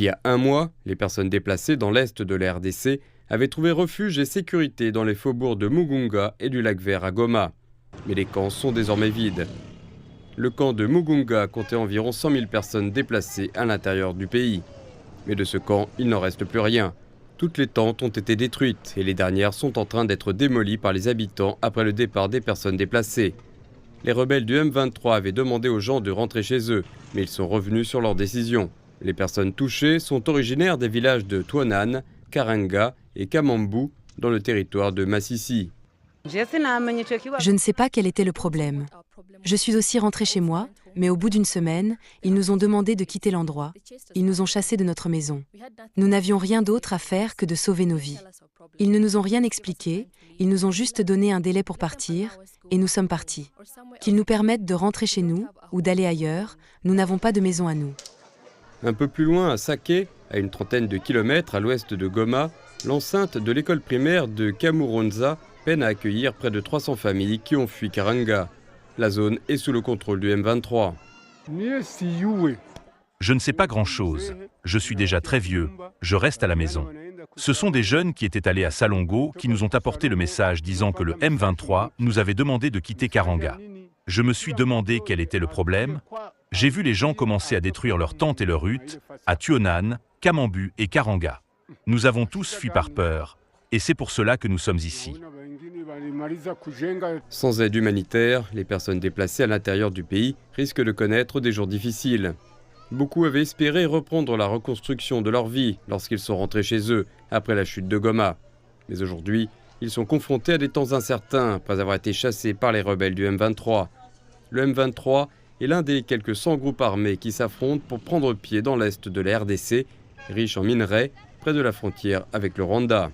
Il y a un mois, les personnes déplacées dans l'est de la RDC avaient trouvé refuge et sécurité dans les faubourgs de Mugunga et du Lac-Vert à Goma. Mais les camps sont désormais vides. Le camp de Mugunga comptait environ 100 000 personnes déplacées à l'intérieur du pays. Mais de ce camp, il n'en reste plus rien. Toutes les tentes ont été détruites et les dernières sont en train d'être démolies par les habitants après le départ des personnes déplacées. Les rebelles du M23 avaient demandé aux gens de rentrer chez eux, mais ils sont revenus sur leur décision. Les personnes touchées sont originaires des villages de Tuonan, Karanga et Kamambu dans le territoire de Masisi. Je ne sais pas quel était le problème. Je suis aussi rentrée chez moi, mais au bout d'une semaine, ils nous ont demandé de quitter l'endroit. Ils nous ont chassés de notre maison. Nous n'avions rien d'autre à faire que de sauver nos vies. Ils ne nous ont rien expliqué, ils nous ont juste donné un délai pour partir, et nous sommes partis. Qu'ils nous permettent de rentrer chez nous ou d'aller ailleurs, nous n'avons pas de maison à nous. Un peu plus loin, à Sake, à une trentaine de kilomètres à l'ouest de Goma, l'enceinte de l'école primaire de Kamuronza peine à accueillir près de 300 familles qui ont fui Karanga. La zone est sous le contrôle du M23. Je ne sais pas grand-chose. Je suis déjà très vieux. Je reste à la maison. Ce sont des jeunes qui étaient allés à Salongo qui nous ont apporté le message disant que le M23 nous avait demandé de quitter Karanga. Je me suis demandé quel était le problème. J'ai vu les gens commencer à détruire leurs tentes et leurs huttes à Tuonan, Kamambu et Karanga. Nous avons tous fui par peur. Et c'est pour cela que nous sommes ici. Sans aide humanitaire, les personnes déplacées à l'intérieur du pays risquent de connaître des jours difficiles. Beaucoup avaient espéré reprendre la reconstruction de leur vie lorsqu'ils sont rentrés chez eux après la chute de Goma. Mais aujourd'hui, ils sont confrontés à des temps incertains après avoir été chassés par les rebelles du M23. Le M23 est l'un des quelques 100 groupes armés qui s'affrontent pour prendre pied dans l'est de la RDC, riche en minerais, près de la frontière avec le Rwanda.